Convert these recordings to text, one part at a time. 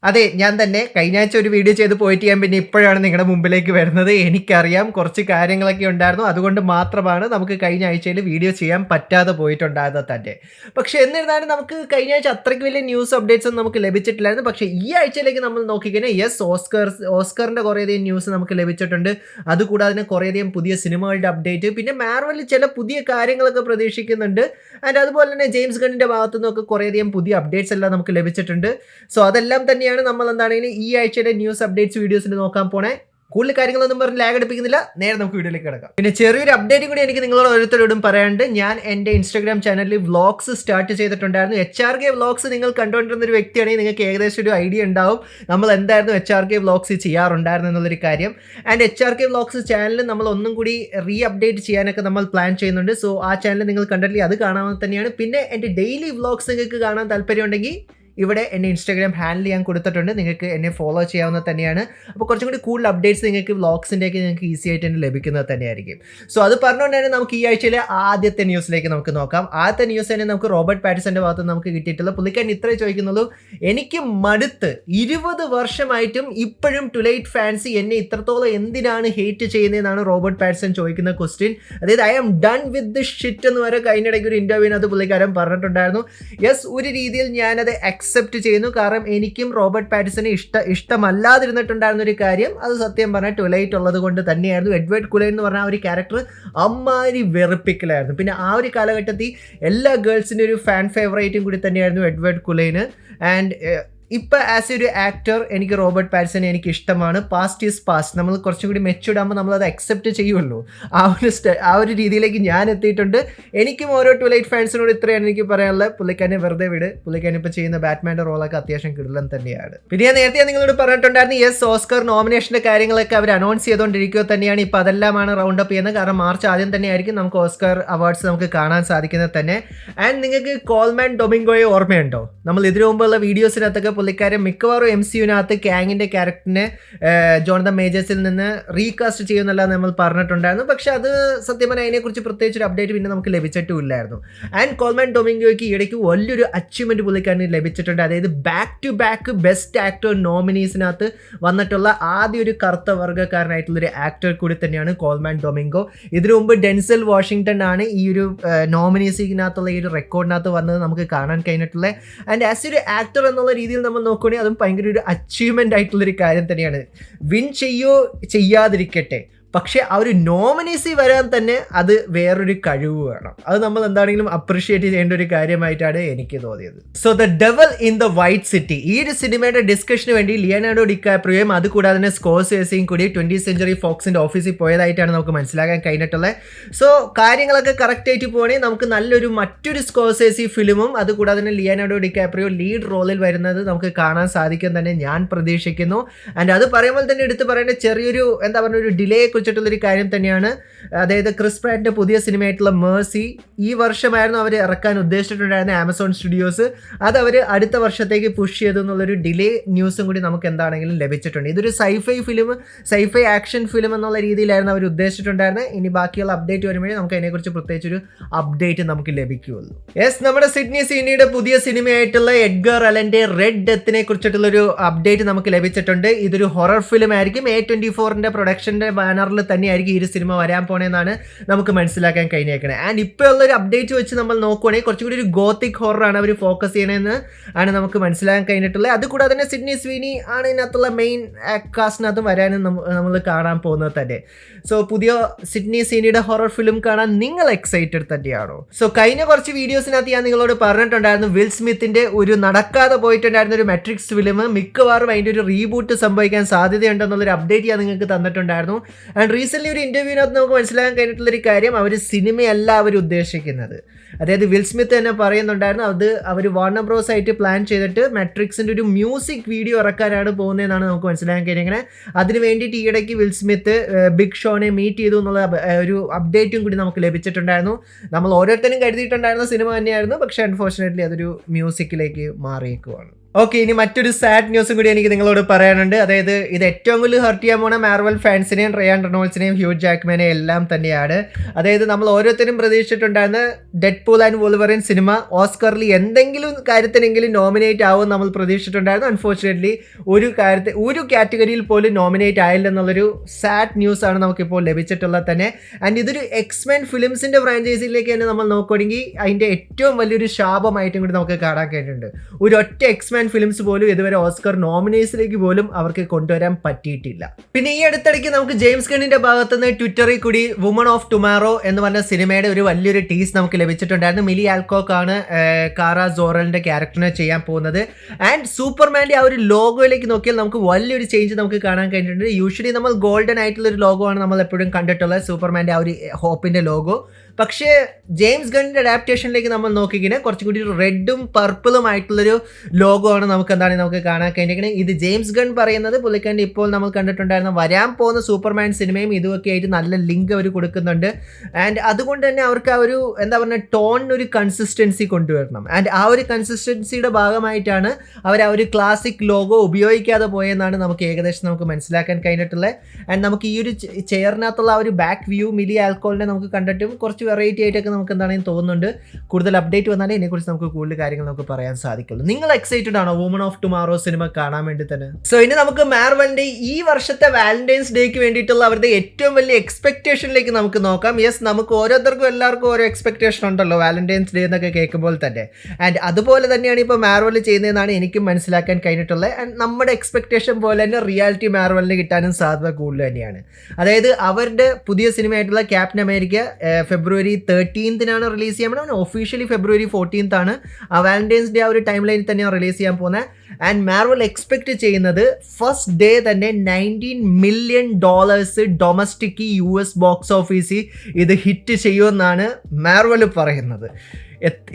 അതെ, ഞാൻ തന്നെ കഴിഞ്ഞ ആഴ്ച ഒരു വീഡിയോ ചെയ്ത് പോയിട്ട് ഞാൻ പിന്നെ ഇപ്പോഴാണ് നിങ്ങളുടെ മുമ്പിലേക്ക് വരുന്നത്. എനിക്കറിയാം കുറച്ച് കാര്യങ്ങളൊക്കെ ഉണ്ടായിരുന്നു. അതുകൊണ്ട് മാത്രമാണ് നമുക്ക് കഴിഞ്ഞ ആഴ്ചയിൽ വീഡിയോ ചെയ്യാൻ പറ്റാതെ പോയിട്ടുണ്ടായത് തന്നെ. പക്ഷേ എന്നിരുന്നാലും നമുക്ക് കഴിഞ്ഞ ആഴ്ച അത്രയ്ക്ക് വലിയ ന്യൂസ് അപ്ഡേറ്റ്സ് ഒന്നും നമുക്ക് ലഭിച്ചിട്ടില്ലായിരുന്നു. പക്ഷേ ഈ ആഴ്ചയിലേക്ക് നമ്മൾ നോക്കിക്കഴിഞ്ഞാൽ ഓസ്കറിൻ്റെ കുറേയധികം ന്യൂസ് നമുക്ക് ലഭിച്ചിട്ടുണ്ട്. അതുകൂടാതെ തന്നെ കുറേയധികം പുതിയ സിനിമകളുടെ അപ്ഡേറ്റ്, പിന്നെ മാർവലിൽ ചില പുതിയ കാര്യങ്ങളൊക്കെ പ്രതീക്ഷിക്കുന്നുണ്ട്. ആൻഡ് അതുപോലെ തന്നെ ജെയിംസ് ഗണ്ണിൻ്റെ ഭാഗത്തു നിന്നൊക്കെ കുറേയധികം പുതിയ അപ്ഡേറ്റ്സ് എല്ലാം നമുക്ക് ലഭിച്ചിട്ടുണ്ട്. സോ അതെല്ലാം തന്നെയാണ് നമ്മൾ എന്താണെങ്കിലും ഈ ആഴ്ചയുടെ ന്യൂസ് അപ്ഡേറ്റ്സ് വീഡിയോസിൽ നോക്കാൻ പോണേ. കൂടുതൽ കാര്യങ്ങളൊന്നും പറഞ്ഞ് ലാഗ് അടിപ്പിക്കുന്നില്ല, നേരെ നമുക്ക് വീഡിയോയിലേക്ക് കിടക്കാം. പിന്നെ ചെറിയൊരു അപ്ഡേറ്റും കൂടി എനിക്ക് നിങ്ങളോട് ഓരോരുത്തരോടും പറയാണ്ട്, ഞാൻ എൻ്റെ ഇൻസ്റ്റാഗ്രാം ചാനലിൽ വ്ളോഗ്സ് സ്റ്റാർട്ട് ചെയ്തിട്ടുണ്ടായിരുന്നു. HRK വ്ളോഗ്സ് നിങ്ങൾ കണ്ടുകൊണ്ടിരുന്ന ഒരു വ്യക്തിയാണെങ്കിൽ നിങ്ങൾക്ക് ഏകദേശം ഒരു ഐഡിയ ഉണ്ടാവും നമ്മൾ എന്തായിരുന്നു HRK വ്ളോഗ്സ് ചെയ്യാറുണ്ടായിരുന്നു എന്നുള്ളൊരു കാര്യം. ആൻഡ് HRK വ്ളോഗ്സ് ചാനൽ നമ്മൾ ഒന്നും കൂടി അപ്ഡേറ്റ് ചെയ്യാനൊക്കെ നമ്മൾ പ്ലാൻ ചെയ്യുന്നുണ്ട്. സോ ആ ചാനൽ നിങ്ങൾ കണ്ടിട്ടില്ല, അത് കാണാവുന്നത് തന്നെയാണ്. പിന്നെ എൻ്റെ ഡെയിലി വ്ളോഗ്സ് നിങ്ങൾക്ക് കാണാൻ താല്പര്യമുണ്ടെങ്കിൽ ഇവിടെ എൻ്റെ ഇൻസ്റ്റാഗ്രാം ഹാൻഡിൽ ഞാൻ കൊടുത്തിട്ടുണ്ട്, നിങ്ങൾക്ക് എന്നെ ഫോളോ ചെയ്യാവുന്നത് തന്നെയാണ്. അപ്പോൾ കുറച്ചും കൂടി കൂടുതൽ അപ്ഡേറ്റ്സ് നിങ്ങൾക്ക് വ്ളോഗ്സിൻ്റെയൊക്കെ നിങ്ങൾക്ക് ഈസി ആയിട്ട് തന്നെ ലഭിക്കുന്നത് തന്നെയായിരിക്കും. സോ അത് പറഞ്ഞുകൊണ്ട് തന്നെ നമുക്ക് ഈ ആഴ്ചയിലെ ആദ്യത്തെ ന്യൂസിലേക്ക് നമുക്ക് നോക്കാം. ആദ്യത്തെ ന്യൂസ് തന്നെ നമുക്ക് റോബർട്ട് പാറ്റിസൻ്റെ ഭാഗത്ത് നമുക്ക് കിട്ടിയിട്ടുള്ള പുള്ളിക്കാരൻ ഇത്രേ ചോദിക്കുന്നുള്ളൂ: എനിക്ക് മടുത്ത് 20 വർഷമായിട്ടും ഇപ്പോഴും ട്വിലൈറ്റ് ഫാൻസ് എന്നെ ഇത്രത്തോളം എന്തിനാണ് ഹേറ്റ് ചെയ്യുന്നതെന്നാണ് റോബർട്ട് പാറ്റിസൺ ചോദിക്കുന്ന ക്വസ്റ്റ്യൻ. അതായത് I am done with this shit എന്ന് വരെ കഴിഞ്ഞിടയ്ക്ക് ഒരു ഇൻ്റർവ്യൂവിനകത്ത് പുള്ളിക്കാരൻ പറഞ്ഞിട്ടുണ്ടായിരുന്നു. യെസ്, ഒരു രീതിയിൽ ഞാനത് അക്സെപ്റ്റ് ചെയ്യുന്നു. കാരണം എനിക്കും റോബർട്ട് പാറ്റിസനെ ഇഷ്ടമല്ലാതിരുന്നിട്ടുണ്ടായിരുന്ന ഒരു കാര്യം, അത് സത്യം പറഞ്ഞാൽ ട്വിലൈറ്റ് ഉള്ളത് കൊണ്ട് തന്നെയായിരുന്നു. എഡ്വേർഡ് കുലൈൻ എന്ന് പറഞ്ഞ ആ ഒരു ക്യാരക്ടർ അമ്മാതിരി വെറുപ്പിക്കലായിരുന്നു. പിന്നെ ആ ഒരു കാലഘട്ടത്തിൽ എല്ലാ ഗേൾസിൻ്റെ ഒരു ഫാൻ ഫേവറേറ്റും കൂടി തന്നെയായിരുന്നു എഡ്വേർഡ് കുലൈന്. ആൻഡ് ഇപ്പോൾ ആസ് ഒരു ആക്ടർ എനിക്ക് റോബർട്ട് പാറ്റിസനെ എനിക്ക് ഇഷ്ടമാണ്. Past is past. നമ്മൾ കുറച്ചും കൂടി മെച്യൂർഡ് ആകുമ്പോൾ നമ്മളത് അക്സെപ്റ്റ് ചെയ്യുമല്ലോ. ആ ഒരു രീതിയിലേക്ക് ഞാൻ എത്തിയിട്ടുണ്ട്. എനിക്കും ഓരോ ട്വിലൈറ്റ് ഫാൻസിനോട് ഇത്രയാണ് എനിക്ക് പറയാനുള്ളത്. പുള്ളിക്കാരനെ വെറുതെ വിട്. പുള്ളിക്കാരൻ ഇപ്പോൾ ചെയ്യുന്ന ബാറ്റ്മാൻ്റെ റോളൊക്കെ അത്യാവശ്യം കിടലൻ തന്നെയാണ്. പിന്നെ ഞാൻ നേരത്തെ നിങ്ങളോട് പറഞ്ഞിട്ടുണ്ടായിരുന്നു, യെസ്, ഓസ്കർ നോമിനേഷൻ്റെ കാര്യങ്ങളൊക്കെ അവർ അനൗൺസ് ചെയ്തുകൊണ്ടിരിക്കുക തന്നെയാണ്. ഇപ്പോൾ അതെല്ലാമാണ് റൗണ്ട് അപ്പ് ചെയ്യുന്നത്. കാരണം മാർച്ച് ആദ്യം തന്നെ ആയിരിക്കും നമുക്ക് ഓസ്കർ അവാർഡ്സ് നമുക്ക് കാണാൻ സാധിക്കുന്നത് തന്നെ. ആൻഡ് നിങ്ങൾക്ക് കോൾമാൻ ഡൊമിംഗോയെ ഓർമ്മയുണ്ടോ? നമ്മൾ ഇതിനു മുമ്പുള്ള വീഡിയോസിനകത്തൊക്കെ പുള്ളിക്കാരൻ മിക്കവാറും MCUവിനകത്ത് കാങ്ങിൻ്റെ ക്യാരക്ടറിനെ ജോണതൻ മേജേഴ്സിൽ നിന്ന് റീകാസ്റ്റ് ചെയ്യുന്നല്ല നമ്മൾ പറഞ്ഞിട്ടുണ്ടായിരുന്നു. പക്ഷെ അത് സത്യം പറഞ്ഞാൽ അതിനെക്കുറിച്ച് പ്രത്യേകിച്ച് ഒരു അപ്ഡേറ്റ് പിന്നെ നമുക്ക് ലഭിച്ചിട്ടുമില്ലായിരുന്നു. ആൻഡ് കോൾമാൻ ഡൊമിംഗോയ്ക്ക് ഇടയ്ക്ക് വലിയൊരു അച്ചീവ്മെൻറ്റ് പുള്ളിക്കാരന് ലഭിച്ചിട്ടുണ്ട്. അതായത് back to back best actor നോമിനീസിനകത്ത് വന്നിട്ടുള്ള ആദ്യ ഒരു കറുത്ത വർഗ്ഗക്കാരനായിട്ടുള്ളൊരു ആക്ടർ കൂടി തന്നെയാണ് കോൾമാൻ ഡൊമിംഗോ. ഇതിനു മുമ്പ് ഡെൻസൽ വാഷിങ്ടൺ ആണ് ഈ ഒരു നോമിനീസിനകത്തുള്ള ഈ ഒരു റെക്കോർഡിനകത്ത് വന്നത് നമുക്ക് കാണാൻ കഴിഞ്ഞിട്ടുള്ളത്. ആൻഡ് ആസ് ഒരു ആക്ടർ എന്നുള്ള രീതിയിൽ നമ്മൾ നോക്കുകയാണെങ്കിൽ അതും ഭയങ്കര ഒരു അച്ചീവ്മെൻ്റ് ആയിട്ടുള്ളൊരു കാര്യം തന്നെയാണ്. വിൻ ചെയ്യാതിരിക്കട്ടെ, പക്ഷേ ആ ഒരു നോമിനേസി വരാൻ തന്നെ അത് വേറൊരു കഴിവ് വേണം. അത് നമ്മൾ എന്താണെങ്കിലും അപ്രിഷിയേറ്റ് ചെയ്യേണ്ട ഒരു കാര്യമായിട്ടാണ് എനിക്ക് തോന്നിയത്. So the devil in the white city, ഈ ഒരു സിനിമയുടെ ഡിസ്കഷന് വേണ്ടി ലിയനാർഡോ ഡിക്കാപ്രിയോയും അതുകൂടാതെ തന്നെ സ്കോർസേസിയും കൂടി 20th സെഞ്ച്വറി ഫോക്സിൻ്റെ ഓഫീസിൽ പോയതായിട്ടാണ് നമുക്ക് മനസ്സിലാക്കാൻ കഴിഞ്ഞിട്ടുള്ളത്. സോ കാര്യങ്ങളൊക്കെ കറക്റ്റായിട്ട് പോകണമെങ്കിൽ നമുക്ക് നല്ലൊരു മറ്റൊരു സ്കോർസേസി ഫിലിമും അതുകൂടാതെ തന്നെ ലിയനാർഡോ ഡിക്കാപ്രിയോ ലീഡ് റോളിൽ വരുന്നത് നമുക്ക് കാണാൻ സാധിക്കും തന്നെ ഞാൻ പ്രതീക്ഷിക്കുന്നു. ആൻഡ് അത് പറയുമ്പോൾ തന്നെ എടുത്ത് പറയേണ്ട ചെറിയൊരു എന്താ പറയുക ഒരു ഡിലേ കുറിച്ചിട്ടുള്ളൊരു കാര്യം തന്നെയാണ്. അതായത് ക്രിസ് പ്രാറ്റിൻ്റെ പുതിയ സിനിമയായിട്ടുള്ള മേഴ്സി ഈ വർഷമായിരുന്നു അവർ ഇറക്കാൻ ഉദ്ദേശിച്ചിട്ടുണ്ടായിരുന്ന ആമസോൺ സ്റ്റുഡിയോസ്. അത് അവർ അടുത്ത വർഷത്തേക്ക് പുഷ് ചെയ്തു എന്നുള്ളൊരു ഡിലേ ന്യൂസും കൂടി നമുക്ക് എന്താണെങ്കിലും ലഭിച്ചിട്ടുണ്ട്. ഇതൊരു സൈഫൈ ആക്ഷൻ ഫിലിം എന്നുള്ള രീതിയിലായിരുന്നു അവർ ഉദ്ദേശിച്ചിട്ടുണ്ടായിരുന്നത്. ഇനി ബാക്കിയുള്ള അപ്ഡേറ്റ് വരുമ്പോഴേ നമുക്ക് അതിനെക്കുറിച്ച് പ്രത്യേകിച്ചൊരു അപ്ഡേറ്റ് നമുക്ക് ലഭിക്കുകയുള്ളൂ. യെസ്, നമ്മുടെ സിഡ്നി സ്വീനിയുടെ പുതിയ സിനിമയായിട്ടുള്ള എഡ്ഗർ അലൻ്റെ റെഡ് ഡെത്തിനെ കുറിച്ചിട്ടുള്ളൊരു അപ്ഡേറ്റ് നമുക്ക് ലഭിച്ചിട്ടുണ്ട്. ഇതൊരു ഹൊറർ ഫിലിം ആയിരിക്കും. A24ൻ്റെ പ്രൊഡക്ഷൻ്റെ ബാനറിൽ തന്നെയായിരിക്കും ഈ ഒരു സിനിമ വരാൻ പോണെന്നാണ് നമുക്ക് മനസ്സിലാക്കാൻ കഴിഞ്ഞേക്കണേ. ആൻഡ് ഇപ്പോൾ ഉള്ളൊരു അപ്ഡേറ്റ് വെച്ച് നമ്മൾ നോക്കുകയാണെങ്കിൽ കുറച്ചും കൂടി ഒരു ഗോത്തിക് ഹൊററാണ് അവർ ഫോക്കസ് ചെയ്യണമെന്ന് ആണ് നമുക്ക് മനസ്സിലാക്കാൻ കഴിഞ്ഞിട്ടുള്ളത്. അതുകൂടാതെ തന്നെ സിഡ്നി സ്വീനി ആണ് ഇതിനകത്തുള്ള മെയിൻ കാസ്റ്റിനകത്ത് വരാനും നമ്മൾ കാണാൻ പോകുന്നത് തന്നെ. സോ പുതിയ സിഡ്നി സ്വീനിയുടെ ഹൊറർ ഫിലിം കാണാൻ നിങ്ങൾ എക്സൈറ്റഡ് തന്നെയാണോ? സോ കഴിഞ്ഞ കുറച്ച് വീഡിയോസിനകത്ത് ഞാൻ നിങ്ങളോട് പറഞ്ഞിട്ടുണ്ടായിരുന്നു, വിൽ സ്മിത്തിൻ്റെ ഒരു നടക്കാതെ പോയിട്ടുണ്ടായിരുന്ന ഒരു മെട്രിക്സ് ഫിലിം മിക്കവാറും അതിൻ്റെ ഒരു റീബൂട്ട് സംഭവിക്കാൻ സാധ്യതയുണ്ടെന്നുള്ളൊരു അപ്ഡേറ്റ് ഞാൻ നിങ്ങൾക്ക് തന്നിട്ടുണ്ടായിരുന്നു. ആൻഡ് റീസെൻ്റ്ലി ഒരു ഇൻ്റർവ്യൂവിനകത്ത് നമുക്ക് മനസ്സിലാക്കാൻ കഴിഞ്ഞിട്ടുള്ളൊരു കാര്യം, അവർ സിനിമയല്ല അവർ ഉദ്ദേശിക്കുന്നത്. അതായത് വിൽ സ്മിത്ത് തന്നെ പറയുന്നുണ്ടായിരുന്നു, അത് അവർ വാർണർ ബ്രോസ് ആയിട്ട് പ്ലാൻ ചെയ്തിട്ട് മെട്രിക്സിൻ്റെ ഒരു മ്യൂസിക് വീഡിയോ ഇറക്കാനാണ് പോകുന്നതെന്നാണ് നമുക്ക് മനസ്സിലാക്കാൻ കഴിയുന്നത്. അതിന് വേണ്ടിയിട്ട് ഈയിടയ്ക്ക് വിൽ സ്മിത്ത് ബിഗ് ഷോനെ മീറ്റ് ചെയ്തു എന്നുള്ള ഒരു അപ്ഡേറ്റും കൂടി നമുക്ക് ലഭിച്ചിട്ടുണ്ടായിരുന്നു. നമ്മൾ ഓരോരുത്തരും കരുതിയിട്ടുണ്ടായിരുന്ന സിനിമ തന്നെയായിരുന്നു, പക്ഷേ അൺഫോർച്ചുനേറ്റ്ലി അതൊരു മ്യൂസിക്കിലേക്ക് മാറിയേക്കുവാണ്. ഓക്കെ, ഇനി മറ്റൊരു സാഡ് ന്യൂസും കൂടി എനിക്ക് നിങ്ങളോട് പറയാനുണ്ട്. അതായത് ഇത് ഏറ്റവും കൂടുതൽ ഹർട്ട് ചെയ്യാൻ പോണ മാർവൽ ഫാൻസിനെയും റയാൻ റെനോൾഡ്സിനെയും ഹ്യൂ ജാക്മാനെയും എല്ലാം തന്നെയാണ്. അതായത് നമ്മൾ ഓരോരുത്തരും പ്രതീക്ഷിച്ചിട്ടുണ്ടായിരുന്ന ഡെഡ്പൂൾ ആൻഡ് വോൾവറിൻ സിനിമ ഓസ്കറിൽ എന്തെങ്കിലും കാര്യത്തിനെങ്കിലും നോമിനേറ്റ് ആവും നമ്മൾ പ്രതീക്ഷിച്ചിട്ടുണ്ടായിരുന്നു. അൺഫോർച്ചുനേറ്റ്ലി ഒരു കാറ്റഗറിയിൽ പോലും നോമിനേറ്റ് ആയില്ല എന്നുള്ളൊരു സാഡ് ന്യൂസ് ആണ് നമുക്കിപ്പോൾ ലഭിച്ചിട്ടുള്ളത് തന്നെ. ആൻഡ് ഇതൊരു എക്സ്മെൻ ഫിലിംസിൻ്റെ ഫ്രാഞ്ചൈസിയിലേക്ക് തന്നെ നമ്മൾ നോക്കുകയാണെങ്കിൽ അതിൻ്റെ ഏറ്റവും വലിയൊരു ശാപമായിട്ടും കൂടി നമുക്ക് കാണാൻ കഴിഞ്ഞിട്ടുണ്ട്. ഒരു ഒറ്റ എക്സ്മെൻ ഫിലിംസ് പോലും ഇതുവരെ ഓസ്കർ നോമിനേഷനിലേക്ക് പോലും അവർക്ക് കൊണ്ടുവരാൻ പറ്റിയിട്ടില്ല. പിന്നെ ഈ അടുത്തിടയ്ക്ക് നമുക്ക് ജെയിംസ് ഗണ്ണിന്റെ ഭാഗത്തുനിന്ന് ട്വിറ്ററിൽ കൂടി വുമൺ ഓഫ് ടുമാറോ എന്ന് പറഞ്ഞ സിനിമയുടെ ഒരു വലിയൊരു ടീസ് നമുക്ക് ലഭിച്ചിട്ടുണ്ടായിരുന്നു. മിലി ആൽകോക്ക് ആണ് കാറ സോറലിന്റെ ക്യാരക്ടറിനെ ചെയ്യാൻ പോകുന്നത്. ആൻഡ് സൂപ്പർമാൻ്റെ ആ ഒരു ലോഗോയിലേക്ക് നോക്കിയാൽ നമുക്ക് വലിയൊരു ചേഞ്ച് നമുക്ക് കാണാൻ കഴിഞ്ഞിട്ടുണ്ട്. യൂഷ്വലി നമ്മൾ ഗോൾഡൻ ആയിട്ടുള്ള ഒരു ലോഗോ ആണ് നമ്മൾ എപ്പോഴും കണ്ടിട്ടുള്ളത്, സൂപ്പർമാൻ്റെ ആ ഒരു ഹോപ്പിന്റെ ലോഗോ. പക്ഷേ ജെയിംസ് ഗണ്ണിന്റെ അഡാപ്റ്റേഷനിലേക്ക് നമ്മൾ നോക്കിക്കഴിഞ്ഞാൽ കുറച്ചും കൂടി റെഡും പർപ്പിളും ആയിട്ടുള്ളൊരു ലോഗോ ആണ് നമുക്ക് കാണാൻ കഴിഞ്ഞിരിക്കുന്നത്. ഇത് ജെയിംസ് ഗൺ പറയുന്നത് പുള്ളിക്കാരൻ്റെ ഇപ്പോൾ നമ്മൾ കണ്ടിട്ടുണ്ടായിരുന്ന വരാൻ പോകുന്ന സൂപ്പർമാൻ സിനിമയും ഇതുമൊക്കെ ആയിട്ട് നല്ല ലിങ്ക് അവർ കൊടുക്കുന്നുണ്ട്. ആൻഡ് അതുകൊണ്ട് തന്നെ അവർക്ക് ആ ഒരു ടോണിനൊരു കൺസിസ്റ്റൻസി കൊണ്ടുവരണം. ആൻഡ് ആ ഒരു കൺസിസ്റ്റൻസിയുടെ ഭാഗമായിട്ടാണ് അവർ ആ ഒരു ക്ലാസിക് ലോഗോ ഉപയോഗിക്കാതെ പോയെന്നാണ് നമുക്ക് ഏകദേശം നമുക്ക് മനസ്സിലാക്കാൻ കഴിഞ്ഞിട്ടുള്ളത്. ആൻഡ് നമുക്ക് ഈ ഒരു ചെയറിനകത്തുള്ള ആ ഒരു ബാക്ക് വ്യൂ മിലി ആൽക്കോളിനെ നമുക്ക് കണ്ടിട്ടും കുറച്ച് വെറൈറ്റി ആയിട്ടൊക്കെ നമുക്ക് എന്താണെന്ന് തോന്നുന്നുണ്ട്. കൂടുതൽ അപ്ഡേറ്റ് വന്നാലേ ഇതിനെക്കുറിച്ച് നമുക്ക് കൂടുതൽ കാര്യങ്ങൾ നമുക്ക് പറയാൻ സാധിക്കുള്ളൂ. നിങ്ങൾ എക്സൈറ്റഡ് ആണോ വുമൺ ഓഫ് ടുമാറോ സിനിമ കാണാൻ വേണ്ടി തന്നെ? സോ ഇനി നമുക്ക് മാർവലിന്റെ ഈ വർഷത്തെ വാലന്റൈൻസ് ഡേക്ക് വേണ്ടിയിട്ടുള്ള അവരുടെ ഏറ്റവും വലിയ എക്സ്പെക്ടേഷനിലേക്ക് നമുക്ക് നോക്കാം. യെസ്, നമുക്ക് ഓരോരുത്തർക്കും എല്ലാവർക്കും ഓരോ എക്സ്പെക്ടേഷൻ ഉണ്ടല്ലോ വാലന്റൈൻസ് ഡേ എന്നൊക്കെ കേൾക്കുമ്പോൾ തന്നെ. ആൻഡ് അതുപോലെ തന്നെയാണ് ഇപ്പോൾ മാർവൽ ചെയ്യുന്നതെന്നാണ് എനിക്കും മനസ്സിലാക്കാൻ കഴിഞ്ഞിട്ടുള്ളത്. ആൻഡ് നമ്മുടെ എക്സ്പെക്ടേഷൻ പോലെ തന്നെ റിയാലിറ്റി മാർവലിന് കിട്ടാനും സാധ്യത കൂടുതൽ തന്നെയാണ്. അതായത് അവരുടെ പുതിയ സിനിമയായിട്ടുള്ള ക്യാപ്റ്റൻ അമേരിക്ക ഫെബ്രുവരി 13 റിലീസ് ചെയ്യാൻ പോകുന്നത്. ഒഫീഷ്യലി ഫെബ്രുവരി 14 ആണ്. ആ വാലന്റൈൻസ് ഡേ ആ ഒരു ടൈം ലൈനിൽ തന്നെയാണ് റിലീസ് ചെയ്യാൻ പോകുന്നത്. ആൻഡ് മാർവൽ എക്സ്പെക്ട് ചെയ്യുന്നത് ഫസ്റ്റ് ഡേ തന്നെ $19 മില്യൺ ഡൊമസ്റ്റിക് US ബോക്സ് ഓഫീസിൽ ഇത് ഹിറ്റ് ചെയ്യുമെന്നാണ് മാർവൽ പറയുന്നത്.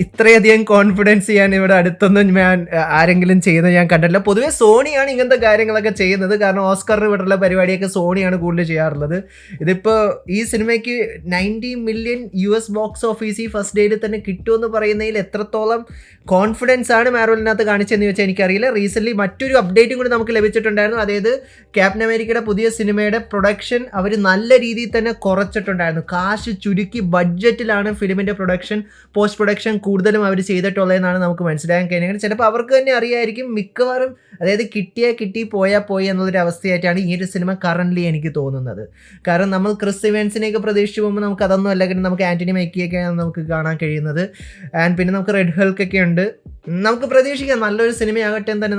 ഇത്രയധികം കോൺഫിഡൻസ് ഞാൻ ഇവിടെ അടുത്തൊന്നും ഞാൻ ആരെങ്കിലും ചെയ്യുന്നത് ഞാൻ കണ്ടിട്ടില്ല. പൊതുവെ സോണിയാണ് ഇങ്ങനത്തെ കാര്യങ്ങളൊക്കെ ചെയ്യുന്നത്. കാരണം ഓസ്കറിന് വിട്ടുള്ള പരിപാടിയൊക്കെ സോണിയാണ് കൂടുതൽ ചെയ്യാറുള്ളത്. ഇതിപ്പോൾ ഈ സിനിമയ്ക്ക് $90 മില്യൺ ബോക്സ് ഓഫീസിൽ ഫസ്റ്റ് ഡേയിൽ തന്നെ കിട്ടുമെന്ന് പറയുന്നതിൽ എത്രത്തോളം കോൺഫിഡൻസ് ആണ് മാർവലിനകത്ത് കാണിച്ചതെന്ന് ചോദിച്ചാൽ എനിക്കറിയില്ല. റീസെൻ്റ്ലി മറ്റൊരു അപ്ഡേറ്റും കൂടി നമുക്ക് ലഭിച്ചിട്ടുണ്ടായിരുന്നു. അതായത് ക്യാപ്റ്റൻ അമേരിക്കയുടെ പുതിയ സിനിമയുടെ പ്രൊഡക്ഷൻ അവർ നല്ല രീതിയിൽ തന്നെ കുറച്ചിട്ടുണ്ടായിരുന്നു. കാശ് ചുരുക്കി ബഡ്ജറ്റിലാണ് ഫിലിമിൻ്റെ പോസ്റ്റ് പ്രൊഡക്ഷൻ കൂടുതലും അവർ ചെയ്തിട്ടുള്ളതെന്നാണ് നമുക്ക് മനസ്സിലാക്കാൻ കഴിയുന്നത്. ചിലപ്പോൾ അവർക്ക് തന്നെ അറിയായിരിക്കും മിക്കവാറും, അതായത് കിട്ടി പോയാൽ പോയി എന്നുള്ളൊരു അവസ്ഥയായിട്ടാണ് ഈ ഒരു സിനിമ കറൻ്റ്ലി എനിക്ക് തോന്നുന്നത്. കാരണം നമ്മൾ ക്രിസ് ഇവൻസിനെയൊക്കെ പ്രതീക്ഷിച്ച് പോകുമ്പോൾ നമുക്ക് അതൊന്നും അല്ലെങ്കിൽ നമുക്ക് ആൻ്റണി മെക്കിയൊക്കെയാണ് നമുക്ക് കാണാൻ കഴിയുന്നത്. ആൻഡ് പിന്നെ നമുക്ക് റെഡ് ഹൾക്കൊക്കെ ഉണ്ട്. നമുക്ക് പ്രതീക്ഷിക്കാം, നല്ലൊരു സിനിമയാകട്ടെ എന്ന് തന്നെ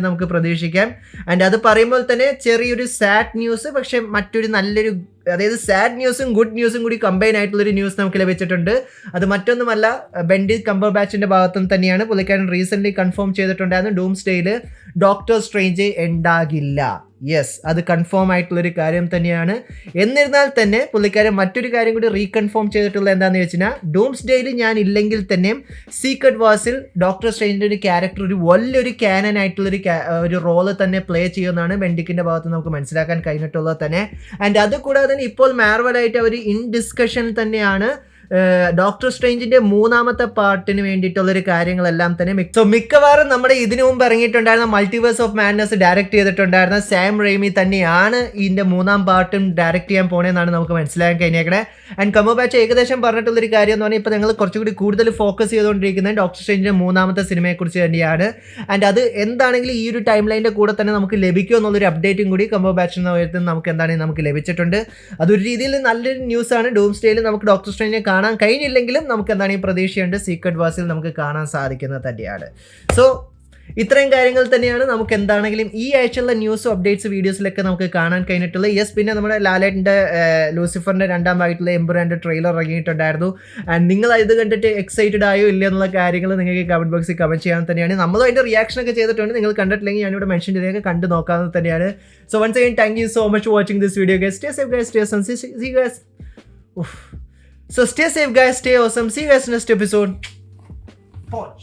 നമുക്ക് പ്രതീക്ഷിക്കാം. ആൻഡ് അത് പറയുമ്പോൾ തന്നെ ചെറിയൊരു സാഡ് ന്യൂസ്, പക്ഷേ മറ്റൊരു നല്ലൊരു, അതായത് സാഡ് ന്യൂസും ഗുഡ് ന്യൂസും കൂടി കമ്പൈൻ ആയിട്ടുള്ളൊരു ന്യൂസ് നമുക്ക് ലഭിച്ചിട്ടുണ്ട്. അത് മറ്റൊന്നുമല്ല, ബെൻഡിക്റ്റ് കംബർബാച്ചിൻ്റെ ഭാഗത്തുനിന്ന് തന്നെയാണ്. പുള്ളിക്കാരൻ റീസെൻ്റ്ലി കൺഫേം ചെയ്തിട്ടുണ്ടായിരുന്നു ഡൂംസ്ഡേയിൽ ഡോക്ടർ സ്ട്രേഞ്ച് ഉണ്ടാകില്ല. യെസ്, അത് കൺഫേം ആയിട്ടുള്ളൊരു കാര്യം തന്നെയാണ്. എന്നിരുന്നാൽ തന്നെ പുള്ളിക്കാരൻ മറ്റൊരു കാര്യം കൂടി റീകൺഫേം ചെയ്തിട്ടുള്ളത് എന്താണെന്ന് വെച്ചാൽ ഡൂംസ്ഡേയിൽ ഞാൻ ഇല്ലെങ്കിൽ തന്നെയും സീക്രട്ട് വാർസിൽ ഡോക്ടർ സ്ട്രേഞ്ചിൻ്റെ ഒരു ക്യാരക്ടർ ഒരു വലിയൊരു ക്യാനൻ ആയിട്ടുള്ളൊരു റോള് തന്നെ പ്ലേ ചെയ്യുമെന്നാണ് ബെൻഡിക്കിൻ്റെ ഭാഗത്ത് നമുക്ക് മനസ്സിലാക്കാൻ കഴിഞ്ഞിട്ടുള്ളത് തന്നെ. ആൻഡ് അത് കൂടാതെ തന്നെ ഇപ്പോൾ മാർവലായിട്ട് അവർ ഇൻ ഡിസ്കഷൻ തന്നെയാണ് ഡോക്ടർ സ്ട്രേഞ്ചിന്റെ മൂന്നാമത്തെ പാർട്ടിന് വേണ്ടിയിട്ടുള്ളൊരു കാര്യങ്ങളെല്ലാം തന്നെ. മിക്കവാറും നമ്മുടെ ഇതിനു മുമ്പ് ഇറങ്ങിയിട്ടുണ്ടായിരുന്ന മൾട്ടിവേഴ്സ് ഓഫ് മാഡ്നസ് ഡയറക്റ്റ് ചെയ്തിട്ടുണ്ടായിരുന്ന സാം റെയ്മി തന്നെയാണ് ഇതിന്റെ മൂന്നാം പാർട്ടും ഡയറക്റ്റ് ചെയ്യാൻ പോണെന്നാണ് നമുക്ക് മനസ്സിലാക്കാൻ കഴിഞ്ഞേക്കണേ. ആൻഡ് കംബർബാച്ച് ഏകദേശം പറഞ്ഞിട്ടുള്ളൊരു കാര്യം എന്ന് പറഞ്ഞാൽ ഇപ്പോൾ ഞങ്ങൾ കുറച്ചുകൂടി കൂടുതൽ ഫോക്കസ് ചെയ്തുകൊണ്ടിരിക്കുന്നത് ഡോക്ടർ സ്ട്രേഞ്ചിന്റെ മൂന്നാമത്തെ സിനിമയെക്കുറിച്ച് തന്നെയാണ്. ആൻഡ് അത് എന്താണെങ്കിലും ഈ ഒരു ടൈം ലൈനിന്റെ കൂടെ തന്നെ നമുക്ക് ലഭിക്കും എന്നുള്ളൊരു അപ്ഡേറ്റും കൂടി കംബർബാച്ചിൽ നിന്ന് നമുക്ക് എന്താണെങ്കിലും നമുക്ക് ലഭിച്ചിട്ടുണ്ട്. അതൊരു രീതിയിൽ നല്ലൊരു ന്യൂസാണ്. ഡൂംസ്ഡേയിൽ നമുക്ക് ഡോക്ടർ സ്ട്രേഞ്ചിനെ കാണാൻ കഴിഞ്ഞില്ലെങ്കിലും നമുക്ക് എന്താണ് ഈ പ്രതീക്ഷയുണ്ട്, സീക്രട്ട് വാർസിൽ നമുക്ക് കാണാൻ സാധിക്കുന്നത് തന്നെയാണ്. സോ ഇത്രയും കാര്യങ്ങൾ തന്നെയാണ് നമുക്ക് എന്താണെങ്കിലും ഈ ആഴ്ചയുള്ള ന്യൂസും അപ്ഡേറ്റ്സ് വീഡിയോസിലൊക്കെ നമുക്ക് കാണാൻ കഴിഞ്ഞിട്ടുള്ളത്. യെസ്, പിന്നെ നമ്മുടെ ലാലേട്ടൻ്റെ ലൂസിഫറിൻ്റെ രണ്ടാം ഭാഗത്തുള്ള എംപുരാൻ്റെ ട്രെയിലർ ഇറങ്ങിയിട്ടുണ്ടായിരുന്നു. ആൻഡ് നിങ്ങൾ ഇത് കണ്ടിട്ട് എക്സൈറ്റഡ് ആയോ ഇല്ല എന്നുള്ള കാര്യങ്ങൾ നിങ്ങൾക്ക് കമൻറ്റ് ബോക്സിൽ കമൻറ്റ് ചെയ്യാൻ തന്നെയാണ്. നമ്മൾ അതിൻ്റെ റിയാക്ഷനൊക്കെ ചെയ്തിട്ടുണ്ട്. നിങ്ങൾ കണ്ടിട്ടില്ലെങ്കിൽ ഞാനിവിടെ മെൻഷൻ ചെയ്തൊക്കെ കണ്ടു നോക്കാവുന്നത് തന്നെയാണ്. So once again thank you so much for watching this video guys. Stay safe guys, stay awesome. See you guys. So stay safe guys, stay awesome. See you guys next episode.